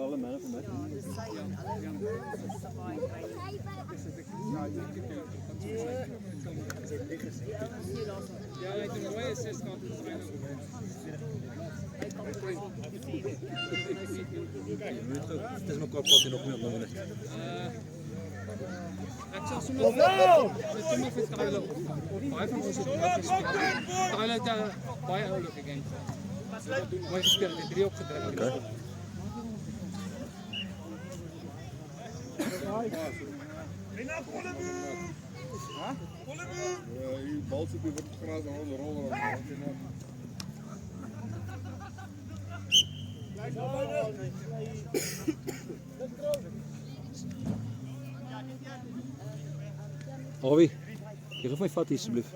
alle mannen van mij. Ja, het is een mooie 6 gaat. Het is mijn kop wat hij nog niet opnemen. Ek sal sommer met sommer vir Kyle. Baie van ons het Kyle het baie oulike games. Mooi gespeel, het 3 opgedruk. Okay. Hier bal zit weer op het gras en de rollen. Awie, jy geef my vat hier asseblief.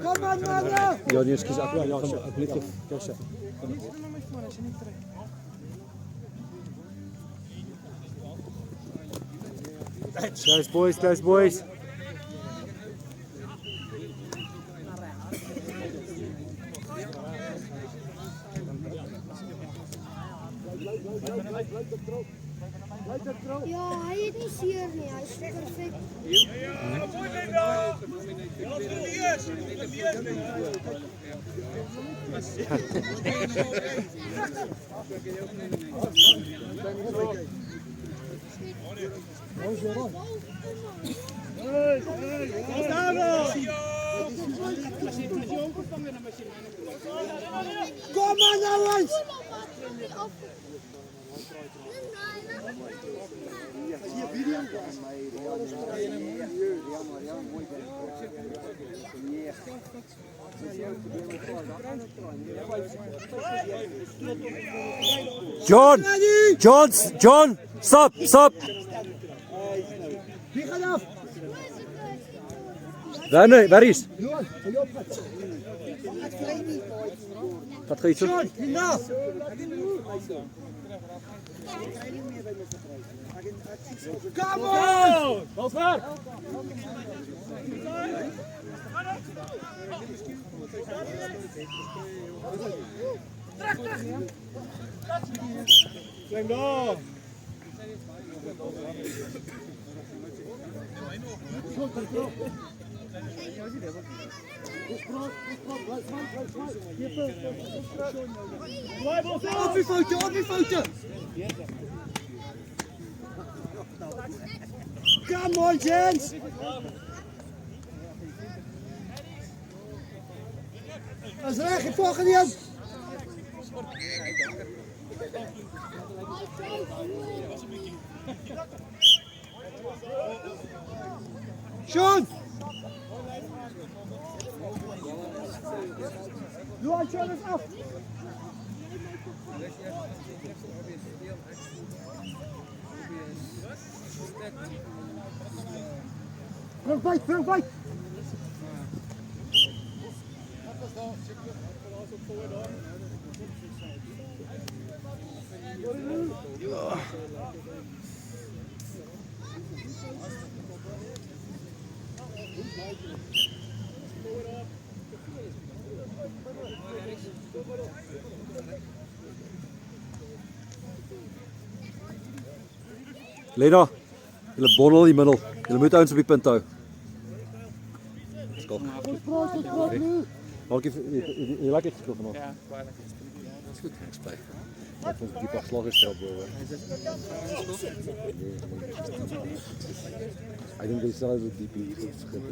Kom aan, mannen! Ja, nee, ekskuus, ek weet jy. Kersie. Close boys. Ja, hij is niet zeer, nee, hij is perfect. Kom aan, jongens! John, stop. Wie gaat af? Waar is? Johan, Wat ga je zo? John, hierna! Kom on! Bal waar? Zijn daar! Op je foto! Come on, Jens! Dat is recht, je volgt niet aan! Sean! Johan, Sean is af! Terug bij! Lena, julle bondel in die middel. Julle moet ouens op die punt hou. Skok. Maak jy lekker gespeel vanaand? Ja, baie lekker. Dis goed, ek spyt. Ek het die paar slag gestel boor. I think they saw the DP geskep.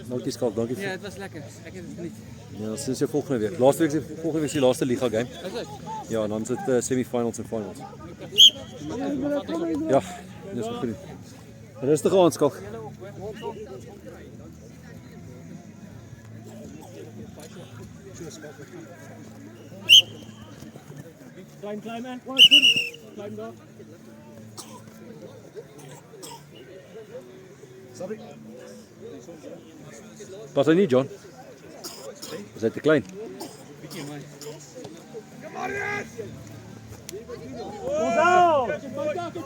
Maar dis kalk, dankie. Ja, het was lekker. Ek het dit geniet. Ja, sinds jy volgende week. Volgende week is die laaste liga game. Is dit? Ja, en dan sit semifinals en finals. Ja, dis goed. Rustig aan, Skalk. Klein man. Klein daar. Sorry. Pas hy nie, John? Is hy te klein?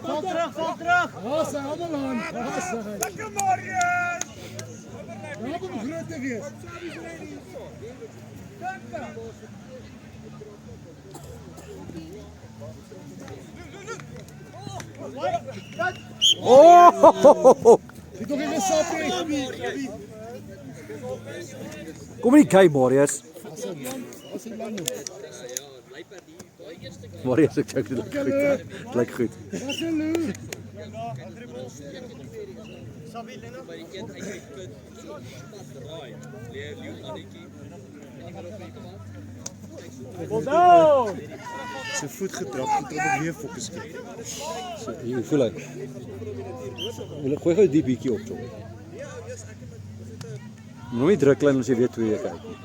Val terug. Lekker Marius! Help hom groot te wees. Oh! Dit nog even sapie. Kom nie kyk Marius. Marius ek kyk dit lyk goed. Wat 'n loe. Ball down. Sy voet getrap en tot weer fokus kyk. So, hier voel hy. Hulle gooi gou die bietjie op toe. Moet nie druk klein as jy weet hoe jy kyk nie.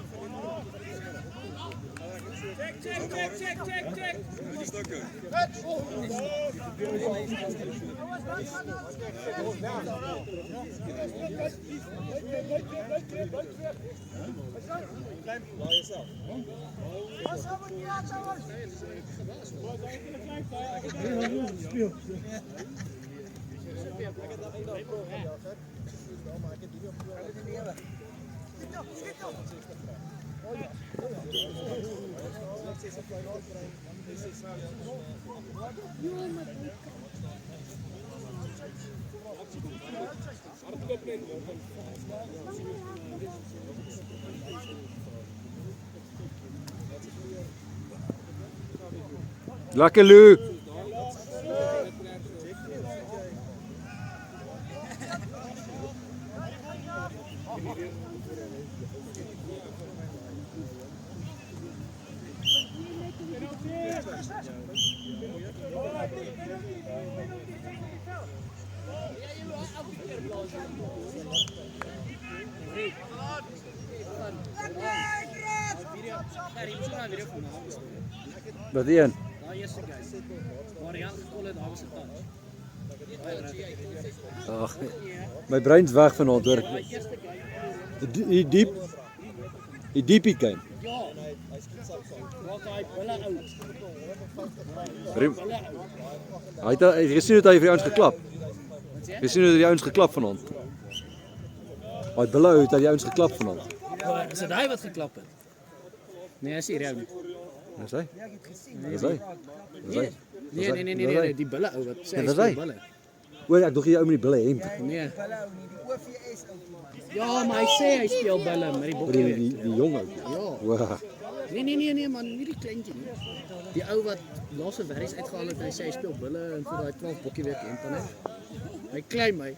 Speel. Lekker Lou. Wat een? Ag, my brein's weg vanaand hoor. Die diepie game. Hy het gesien dat hy vir die ouens geklap. Jy sien hoe die ouens geklap vanaand. Hy Bilou het die ouens geklap vanaand. Is dit hy wat geklap het? Nee, is hier ou. Dis hy. Dis hy. Dis hy. Nee, die bulle ou wat sê hy speel bulle. Oor ek dog jy ou met die bulle hemp. Nee. Ja, maar hy sê hy speel bulle met die bokkie. Die jong ou. Ja. Wow. Nee man, nie die kleintjie nie. Die ou wat laaste werks uitgehaal het, hy sê hy speel bulle en vir daai 12 bokkie week hemp dan net. Hy klei my.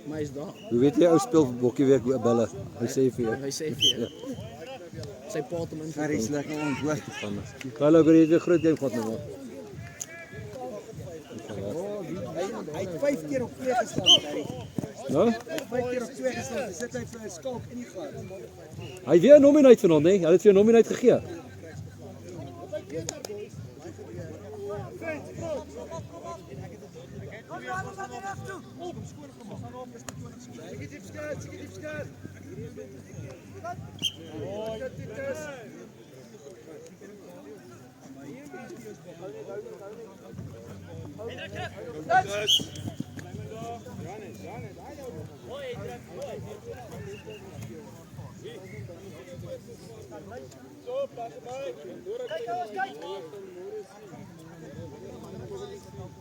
Maar hy's daar. Hoe weet jy ou speel bokkie week bulle? Hy sê vir jou. Hy sê vir jou. Sy pa het hom in. Daar is lekker ontwoord te gaan. Hallo, gou jy 'n groot game gehad nou. Hy het 5 keer op 2 gestaan, Harry. Nou? 5 keer op 2 gestaan. Sit hy vir 'n skalk in die gat. Hy weer 'n nominate vanaand, hè? Hulle het vir 'n nominate gegee.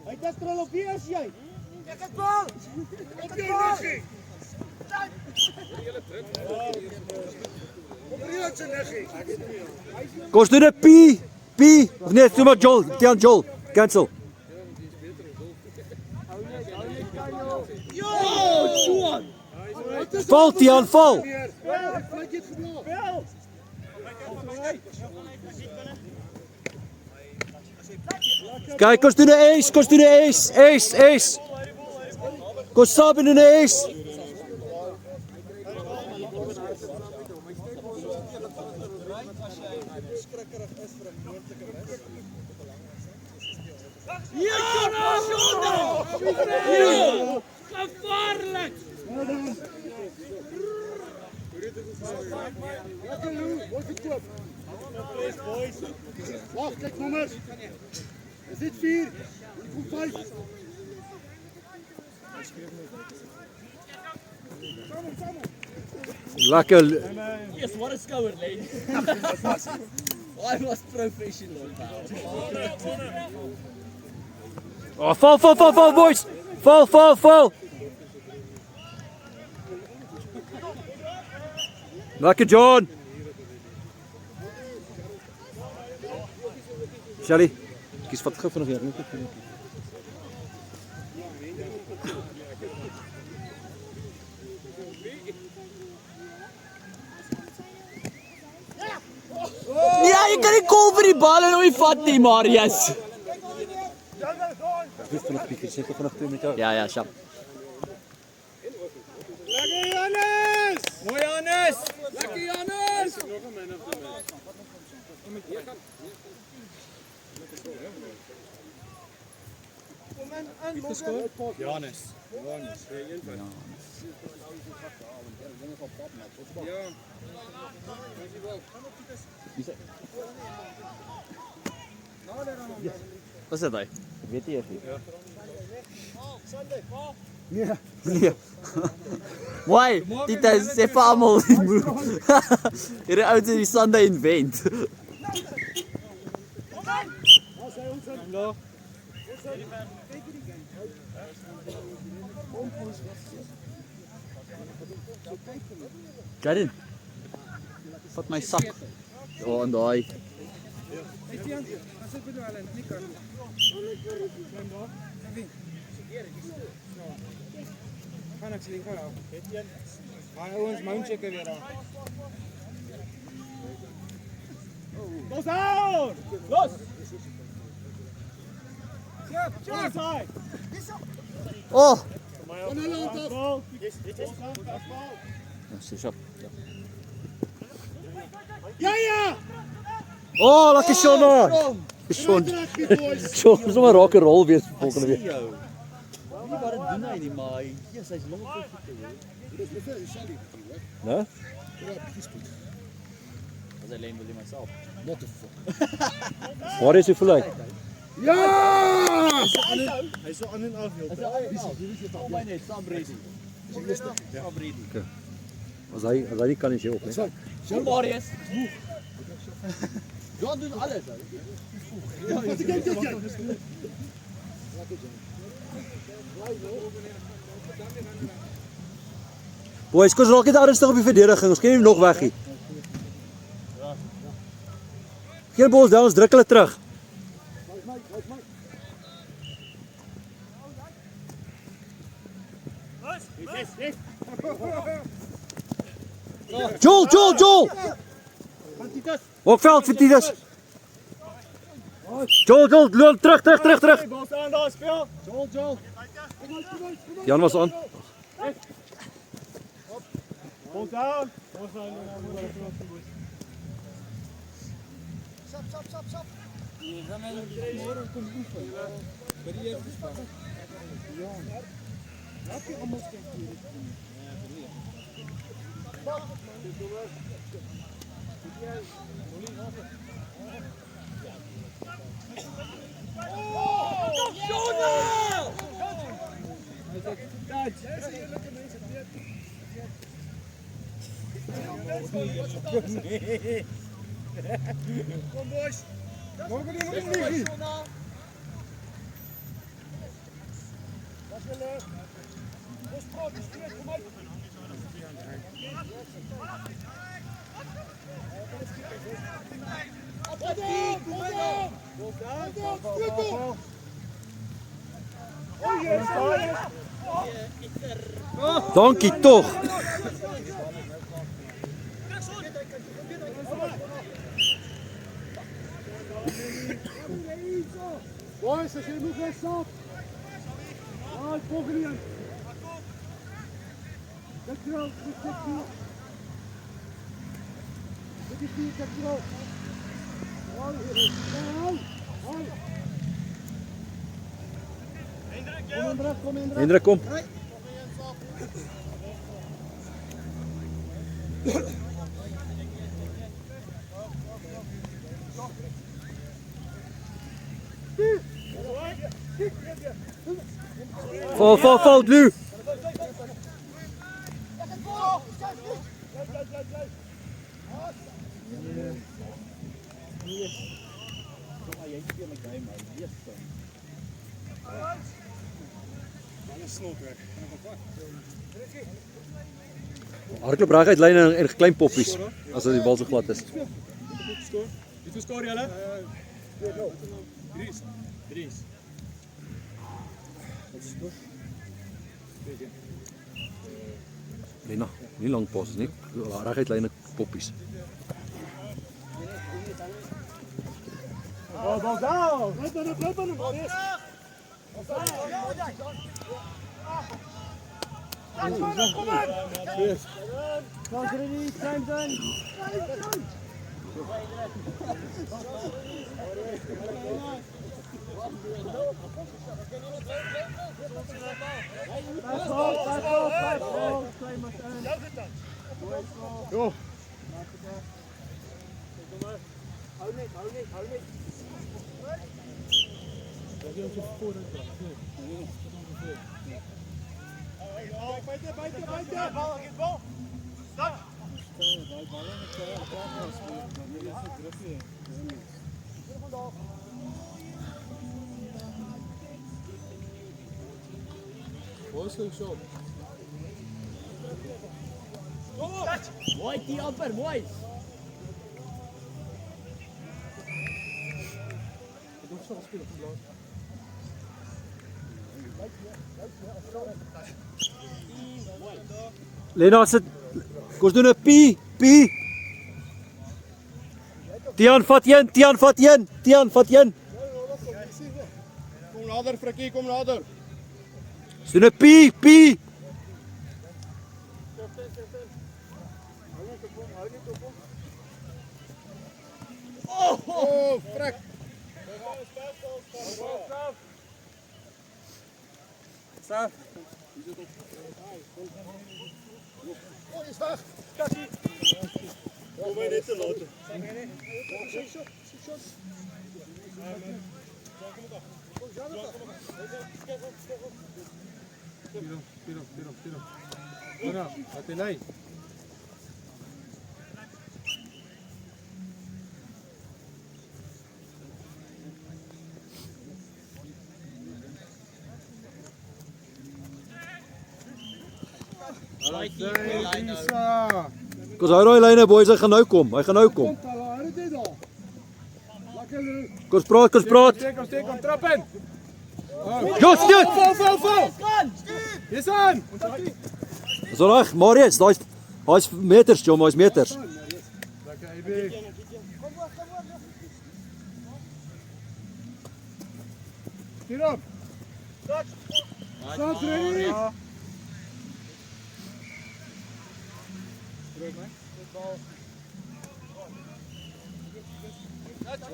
Hy het strol op hier as jy. Ek het bal. Op die neggie. Op die se neggie. Kos doen 'n P of nee, doen maar Joel, Tian Joel. Cancel. Val Tian, val. Kyk, kos doen 'n ace, kos doen 'n ace. Kos saam in 'n ace. Gevaarlik! Wag, kyk nommers. Is dit 4? Of 5? Lekker. Yes, what a skouer, lady. I was professional. Oh, val, boys. Val. Lekker, John. Shelly, kies wat gou vinnig hier. Ja, jy kan nie kol vir die bal en hom nie vat nie, Marius. Dis vinnig bietjie, seker vinnig 2 met jou. Ja, sharp. Lekker Janus! Mooi Janus. Lekker Janus. Janus. Ja. Wat is dit hy? Weet jy eers nie. Nee. Why? Dit is sê vir almal die move. Hierdie ouens is die Sunday invent. Jaden. Vat my sak. Ja, en daai. Gaan ek sien gou. Gaan ouens mount checker weer aan. Los aan! Los! Ja, ja! Oh, Van hulle hand af. ja, sê sharp. Ja! Oh, lekker Shona. Sean, sommer raak 'n rol weer volgende week. Nie wat dit doen hy nie, maar yes, hy's lank op voete. Né? As I lane will myself. Waar is hy voel hy? Ja! Hy is so aan en af heel. Kom my net, saam ready. Saam ready. As hy nie kan jy op nie. Kom Marius. John doen alles. Wat ek dink jy? Boys, kom raak net ernstig op die verdediging. Ons kan nie nog weg nie. Geen balls daar, ons druk hulle terug. Joel! Hoekveld vir Titus. Joel, loop terug. Los aan daar speel. Joel. Jan was aan. Los aan. Kom boys. Mogen nie. Dankie tog. Boys, as jy nog rechts staat. Ja, volgende een. Dankjewel, dankjewel. Dit is hier, dankjewel. Kom Hendrik, kom. Val, Lou. Hardloop reg uit lyne en klein poppies as dit die bal so glad is. Wie skoor julle? Dries. Nee, nie lang pas nie. Reg uit lyne poppies. Bal down! Blijf aan hem! Guys ready, time done. Go. Hou net. Buiten. Bal. Stop. Mooi, die amper, mooi. Lena sit. Kom ons doen 'n pie. Tian vat een. Kom nader, Frikkie, kom nader. Ons doen 'n pie. Oh, Frik. Saf. Is weg. Kassie. Kom maar net te laat. Tira. Laat lei. Kom hou daai lyne boys, hy gaan nou kom. Kom dit daar. Lekker. Kom praat. Steek hom trap in. Jos. Vol. Dis aan. Dis reg, Marius, daai's meters, Jom, daai's meters. Lekker Ibi. Hier op. Start ready.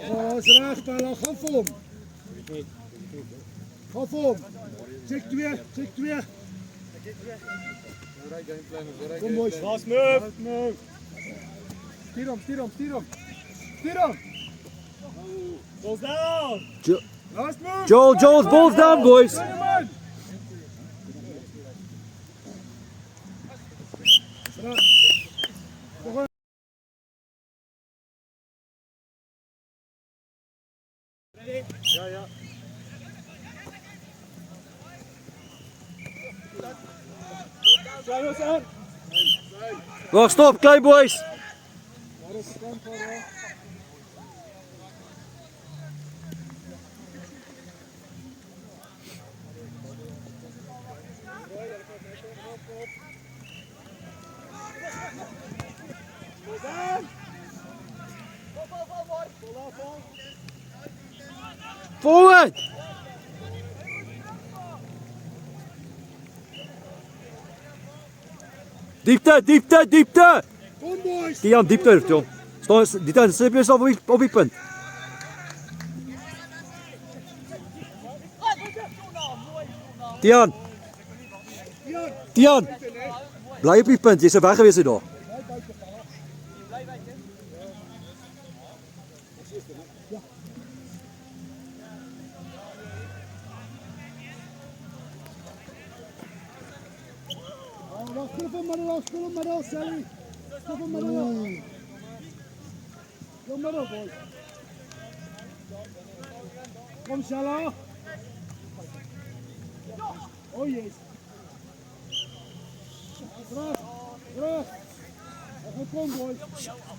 Oh, is reg, Bella, gaan vir hom. Check 2. Kom boys. Last move. Stuur hom. Balls down. Last move. Joel's balls down, boys. Ja. Wag, stop, klein boys. Forward. Diepte. Kom boys. Tian, diepte, Jom. Staan, Tian, sit jouself op die punt. Tian. Bly op die punt, jy's weg gewees uit daar. Speel hom middel, Sally. Speel hom middel. Go middel, boys. Kom Salah. Oh yes. Terug. Kom boys.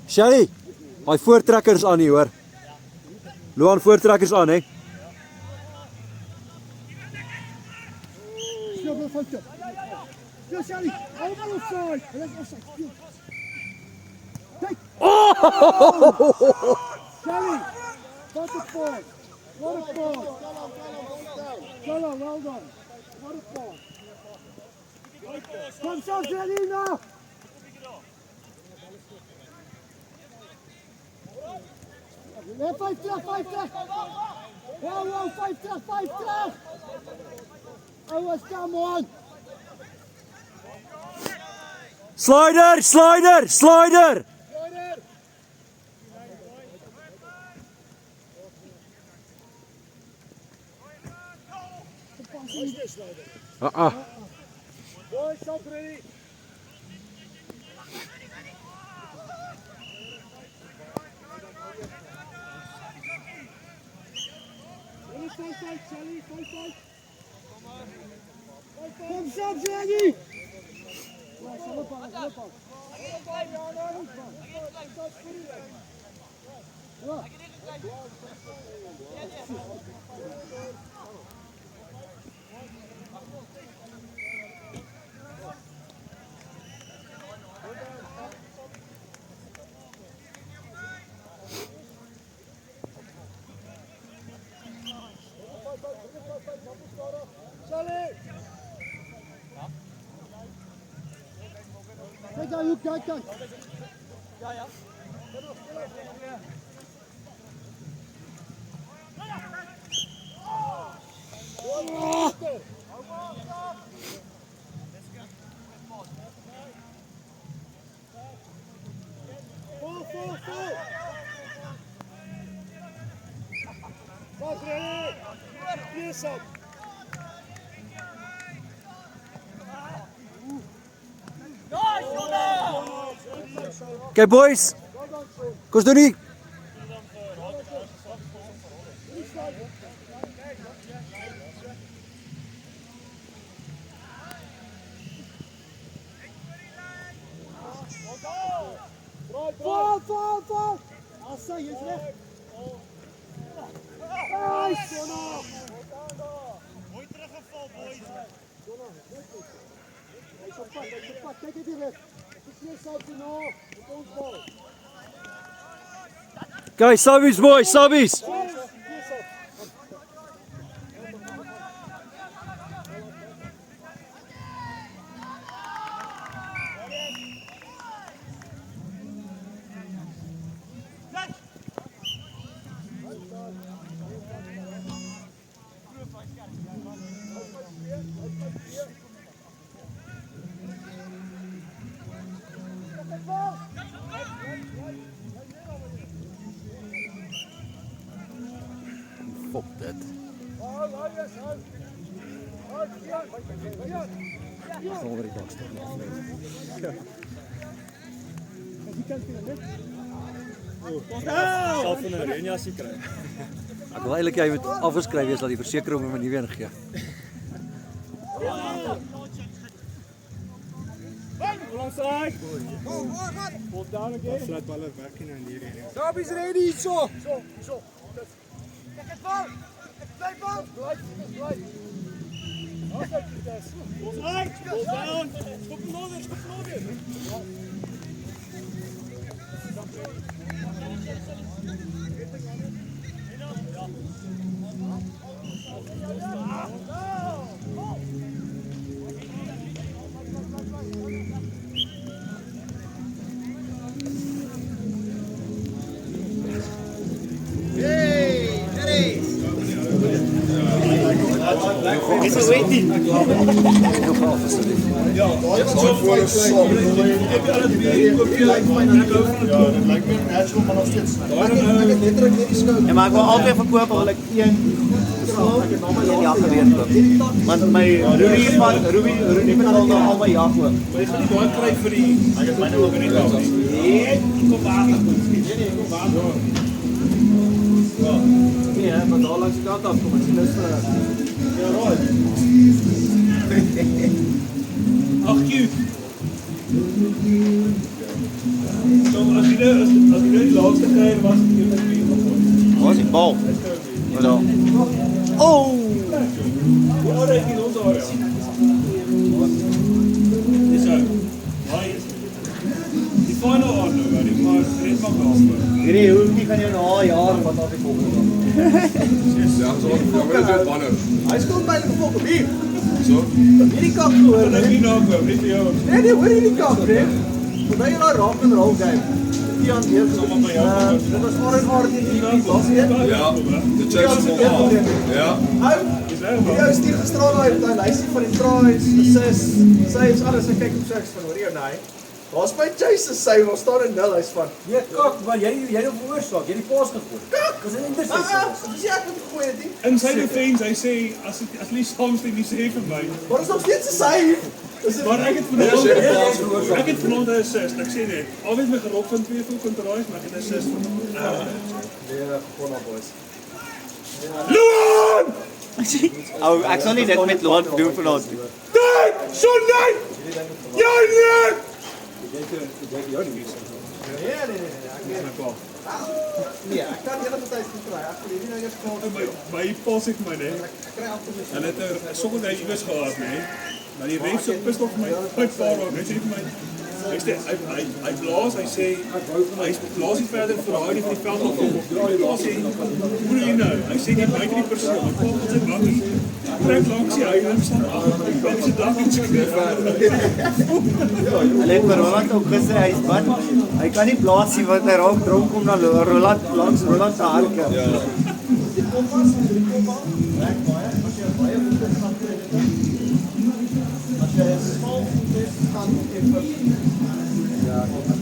Shelly, hy voortrekkers aan nie hoor. Loan voortrekkers aan hè. Speel vir foute. Speel Shelly. Almal offside. Hulle is offside. Speel. Kyk. Shelly. Wat 'n paas. Wat 'n paas. Salah, well done. What a pass. Kom zo, Selina. Ja, 5 terug. Wow, 5 terug. Oh, come on. Slider. Boys, stop ready. Fight, Shelly, fight. Kom zo, Shelly. Kijk daar, Joep, kijk. Ja. Vol. Pas ready. Yes, up. Okay boys. Kom ons doen nie. Vol. Assa, jy's reg. Mooi teruggeval, boys. Hy's op pad. Kyk dit hier. Dis selfs nou. Ons bal. Guys, subbies boys, subbies. Fuck dit. Onder die bak staan. Sal van 'n renjasie kry. Ek wil eintlik jy moet afgeskryf wees dat die versekering hom nie weer gee. Alongside. Hold down again. Flat baller werk nie nou in hierdie area. Sabie's ready. So. Kijk het bal. Blijf bal. Blijf. Ons right. Ball down. Stop nodig. It's a waiting. Ja, daai was so voor saam. Ja, dit lyk meer natural maar nog steeds. Ek het letterlik net die skou. Ja, maar ek wil altyd verkoop wil ek een goed ek het nog maar een jaar geweer koop. Want my Ruby het al my jaar koop. Maar jy gaan nie daai kry vir die ek het myne ook nie gehad nie. Nee, Kom water. Nee, kom water. Ja. nie, want daar langs die kant af kom, as jy lus vir ja, right. Ach, cute. So, as jy die laatste keer was, het jy met wie gegooi. Waar is die bal? Wat daar? Oh! Hoe oud is die ons area? Dis uit. Waar is die final on nou, die maar net van Gasper. Hierdie hoekie gaan jou na jaar wat af die volgende dag. Hy skuld my die volgende bier. So? Hierdie kak hoor. Ek nie nou kom, net vir jou. Nee, hoor hierdie kak, hè. Want hy daar rock and roll game. Tian hier. Dit was maar en maar die was hier. Ja, the chase for all. Ja. Ou, jy stuur gisteraan daai lysie van die tries, assists, saves, alles. Ek kyk op seks van hoor jy nee. Daar's my chase save, ons staan in 0, hy's van. Nee, kak, maar jy het veroorsaak, jy het die paas gegooi. Kak, dis 'n interception. Dis ek wat gegooi het. In sy defense, hy sê as jy saamstem nie sê vir my. Maar is nog steeds 'n save. Maar ek het vanaand 'n assist. Ek sê net, alweer my gerop van 2 full controls, maar ek het 'n assist van. Nee, gewoon op boys. Luan! Ou, ek sal nie dit met Luan doen vanaand. Nee! So nee! Ja nee! Nee, ek kan hele tyd kry. Ek wil nie nou eers klaar My pas het my net. En het sokker daai iewers gehad, nee. Maar die ref so pist op my uitvaar ook. Hy sê vir my hy blaas, hy sê hy blaas nie verder vir daai die veld op kom. Hy sê hoe jy nou? Hy sê jy buite die persoon. Hy kom met sy bakkie. Trek langs die huis staan af. Ek sê dag iets skryf. Hulle het vir Roland ook gesê hy is wat. Hy kan nie blaas nie want hy raak dronk om na Roland langs Roland se harke. Ja. Die kompas, reg baie. As jy baie moet gaan kry dit. As jy smal is gaan ek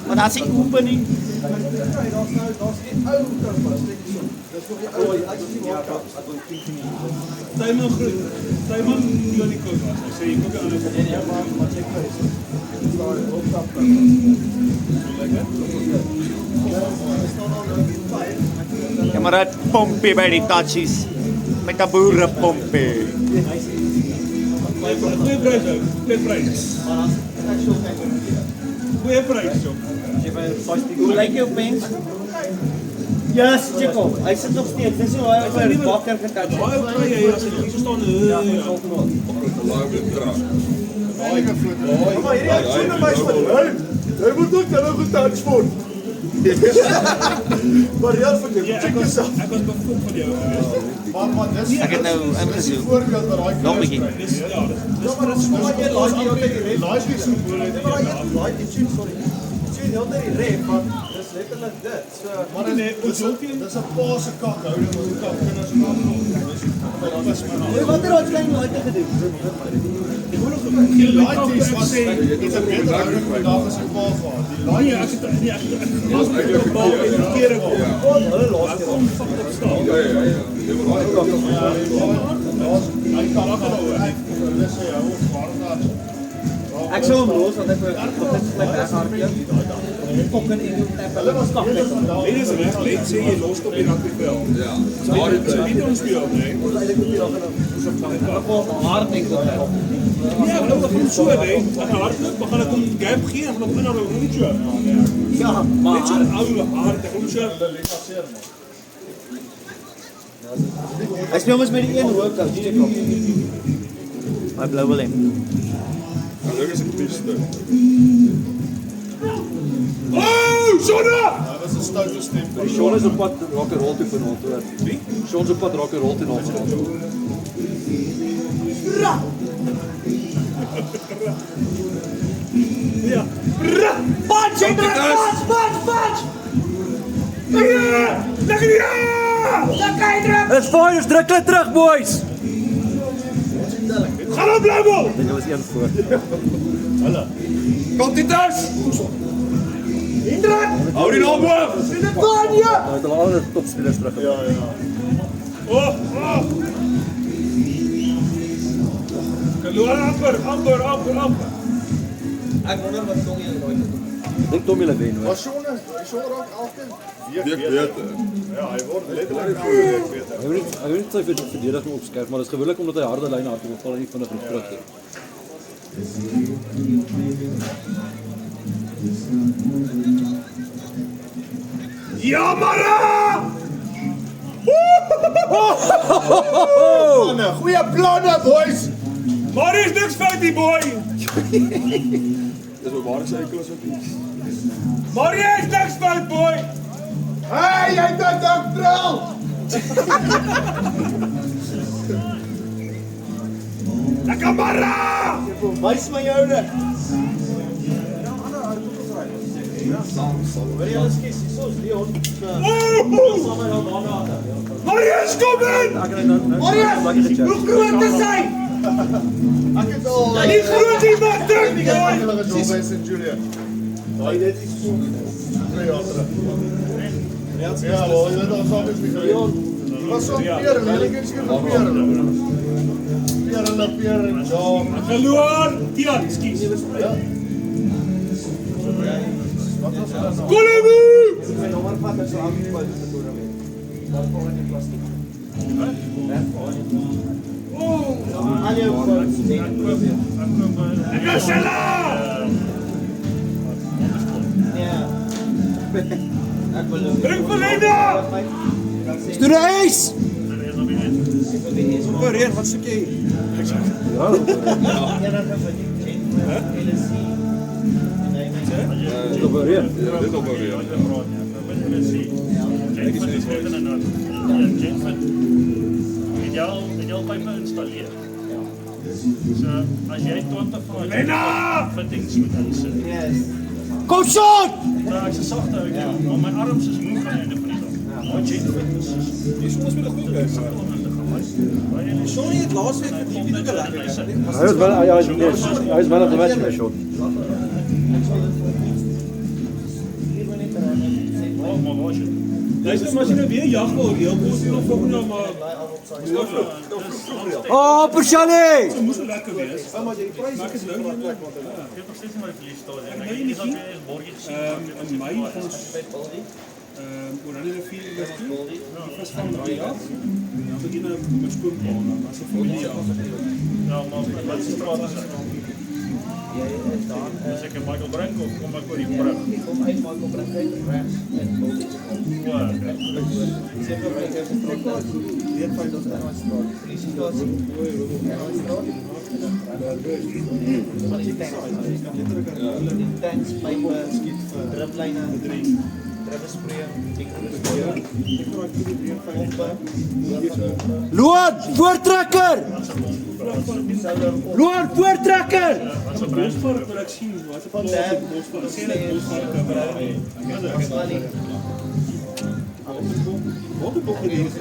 maar daar's 'n opening. Daar's die ou kompas, dit is so. Dis nog die ou, as jy nie maak dat wil kyk nie. Taiman groet. Taiman Johnny Cook. Hy sê jy kyk aan hy maar check vir is. Dis daar op stap. lekker. Ja maar dat pompie by die touchies. Met 'n boere pompie. Goeie prys ook. Goeie prys. Goeie prys, jong. Hoe lyk jou mens? Yes, check op. Hy sit nog steeds. Dis hoe hy op die bakker gekat het. Baie kry jy as jy hier so staan. Ja, maar hierdie is so 'n mens wat hy moet ook dan getouch word. Maar ja, vir jou. Check yourself. Ek was bevoeg van jou geweest. Maar dis Ek het nou ingezoom. voorbeeld wat daai Nog 'n bietjie. dis ja, dis Maar dit is maar jy laat jy ook die ref. laai jy so voor Nee, maar jy laat die tune, sorry. Tune heel net die ref, want dis letterlik dit. So, maar nee, dis 'n paase kak houding wat die kak kinders maak. Dis nee, wat het ons klein laaitjie gedoen? die laaitjies was sê dit is 'n beter houding vandag as 'n pa gehad. Die laaitjies ek was eintlik 'n bal in die kere kom. Hulle laat Kom van op staan. Ja. Hy kan ook al hoor. Dis sy hou vaardig. ek sou hom los want ek wil dit my weghardloop. Kok en ek moet net hulle was kak met hom. Dit is reg, net sê jy los op die rugbyveld. Ja. Maar dit is nie ons speel nie. Eintlik moet jy dan ek wil hard dink dat hy Ja, nou gaan so hè. As hy hardloop, dan gaan ek hom gap gee en gaan op in na 'n rondjie. ja, Net so maar 'n ou hard rondjie. hy speel mos met die een hoek dan check op. My blou wil hom. Dit is 'n beste. Oh, Sona! Dit was 'n stoute stem. Sean is op pad rock and roll toe vanaand hoor. Wie? Sean is op pad rock and roll toe vanaand. Ja. Punch it, punch. Lekker ja! Dis fine, druk hulle terug boys. Gaan op Blauwbal! Dit was een voor. Komt die thuis! Indra, Hou die naam hoog! dit van jou. Hy het al al die topspelers terug. Ja. Oh! Kaluan amper. Ek wonder wat tong jy nooit. Ek dink Tommy hulle wen hoor. Maar Sean raak elke week Week beter. Ja, hy word letterlik week beter. Hy wil net sy verdediging opskerp, maar dit is gewoonlik omdat hy harde lyne hardloop, val hy nie vinnig genoeg terug nie. Ja, Mara! Goeie planne, boys. Maar is niks fout die boy. Dis ook ware sykel as wat iets. Maar jy is niks fout boy. Hey, jy het 'n daktrol. Lekker Mara! Wys my joune. Marius, kom in! Marius, hoe groot is hy? Ek het al Die groot iemand druk boy! hulle gedoen by St. Julian. Daai dit is so 2 jaar terug. Ja, wel, jy het al saam met my gedoen. Was so peer, ek het seker peer. Peer en John. Verloor! Tian, skies. Ja. Kolobu! My nommer vat ek so aan die buite te doen. Dan kom ek in plastiek. Al jou Rosella! Ja. Ek wil Bring Verlena! Stoereis! Oorheen, wat soek jy? Dit op weer. Dit op weer. Ideaal pype installeer. So as jy 20 van fittings moet insit. Kom Sean! Nou ek's 'n sagte ouetjie, maar my arms is moeg aan die einde van die dag. Maar jy fittings is Ons met 'n goeie guys. Sorry, het laasweek vir die video lekker. Hy is wel hy is wel op die match my Sean. Maar was jy? Luister, maar as jy nou weer jag wil reël, moet jy nog volgende jaar maar Oh, Pershani! dit moes lekker wees. Maar ek is nou nie Ek het nog steeds nie my verlies staan nie. Ek Nee, het nie. nie dat jy is borgie gesien. in Mei ons Oranje rivier is toe. Die vis van die jaar. Dan begin ons met skoonpaal dan as 'n volgende jaar. Ja, maar wat se straat is dit? Dis ek in Michael Brink of kom ek oor die brug? Kom uit Michael Brink uit regs en Bulldie te kom. Seker my het getrek. Weet van ons daar was straat. Die situasie. Die tanks, pype, driplyne, dripspreë, Loan, voortrekker! Loan, voortrekker! Bospark wat ek sien, wat 'n plaas op Bospark. Sien dit Bospark kan Wat 'n boek hier is.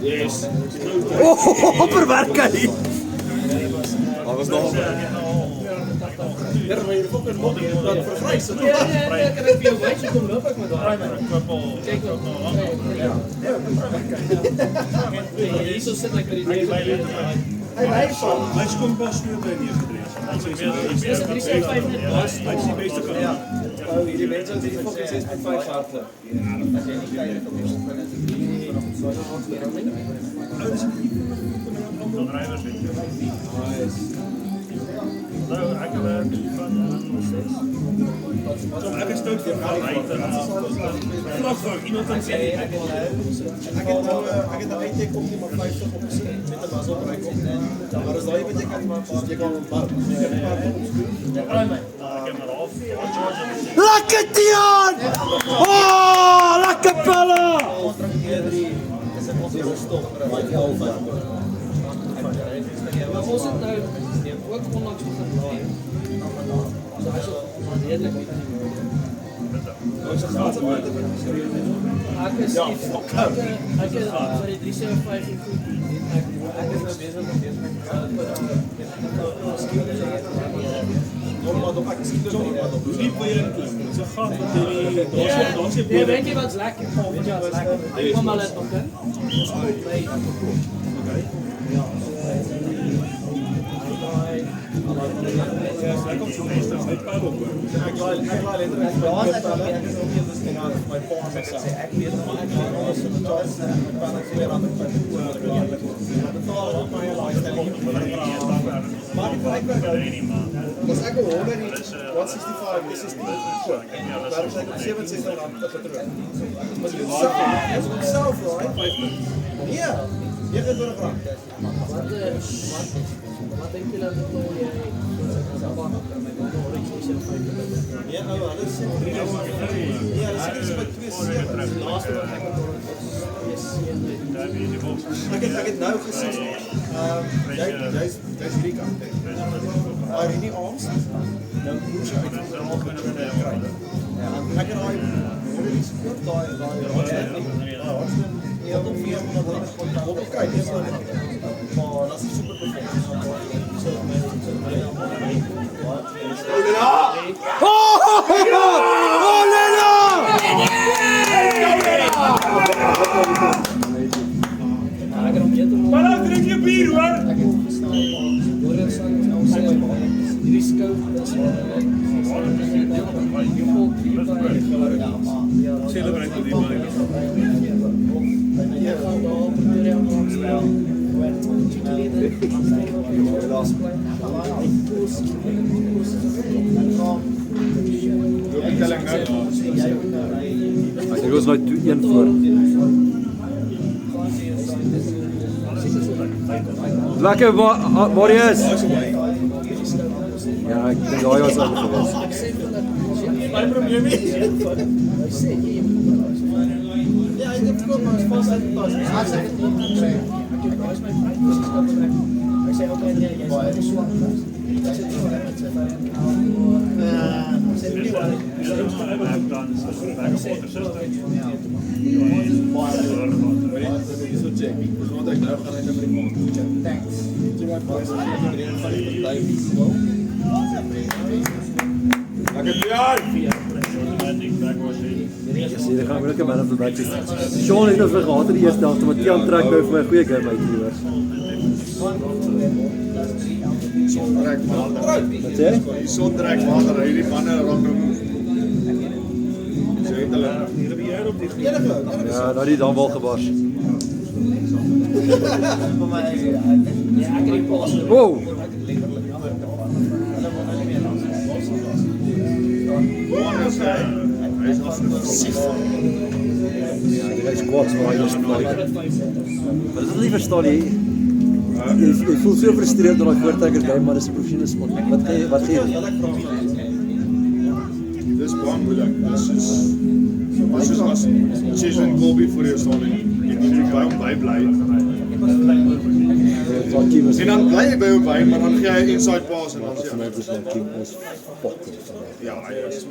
Yes. Oh, verwerk hy! Daar was nog Hy kom pas weer by 93. Hy sê hy is die beste kan. hierdie mense wat hierdie fucking 6.5 hardloop. As jy nie kyk op die Drywers weet jy. Nou, ek werk van 6. Ek is stout vir vlak voor iemand kan sê ek het nou eintlik kom nie maar 50 op gesit met 'n mazzel bereik op. Maar as daai wat jy kan maak, jy kan hom bar. Jy kan maar Ek het maar half charge. Lekker Tian! Oh, lekker pelle! is dit ons is stop wat jy al van. Maar ons het nou ook onlangs begin. So hy so redelik Ek is vir die 375 goed. Ek is nou besig om Diep waar jy in klim. Dis 'n gat wat jy daar's jy Nee, weet jy wat's lekker? Weet jy wat's lekker? Ek kom al uit begin. Hy kom so meeste hy paal op. Was ek hoor by die 165, dis is die koop. Daar is ek op 67 rand getroon. Was dit self, right? Ja. 29 rand. Wat dink julle dat jy Ja, nou, alles ja, dis is by 2 laaste wat ek ek het nou gesien. Jy's hierdie kant. Hierdie arms. Nou moes jy uit die algemene kry. Ja, ek het daai hierdie skoot daai ja, tot 400 rand kyk, dis maar dat is super Maar nou drink jy bier hoor. Celebrate with die Dit was nou 1 voor. Lekker Marius. Ja, ek dink daai was al gewees. My probleem is ja, ek het gekoop maar is pas uit pas. Ek sê ook nee, jy is swak. Ek sê Dit gaan moeilike man of the match. Sean het nou vergaat in die eerste helfte, maar Tian trek nou vir my 'n goeie game uit hier hoor. trek water. Wat sê? Hierso trek water, hierdie manne rond nou. Sê dit hulle. Ja, nou die dan wel gebars. Wow. Ja, die is kwaad waar hy is. Maar dit is nie verstaan jy. Jy voel so frustreerd dat daai voortrekker by, maar dis 'n professionele sport. Wat gee jy? Dis baie moeilik. Dis is as Jason Colby voor jou staan en jy bly bly. En dan bly jy by hom by, maar dan gee hy inside pass en dan sê vir my is nou King is pok. ja, hy is.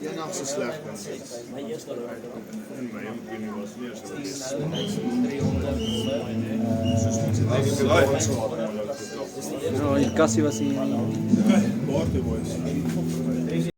Eendag so sleg dan. My eerste en my opinie was nie so. Ja, die kassie was hier. Baie boys.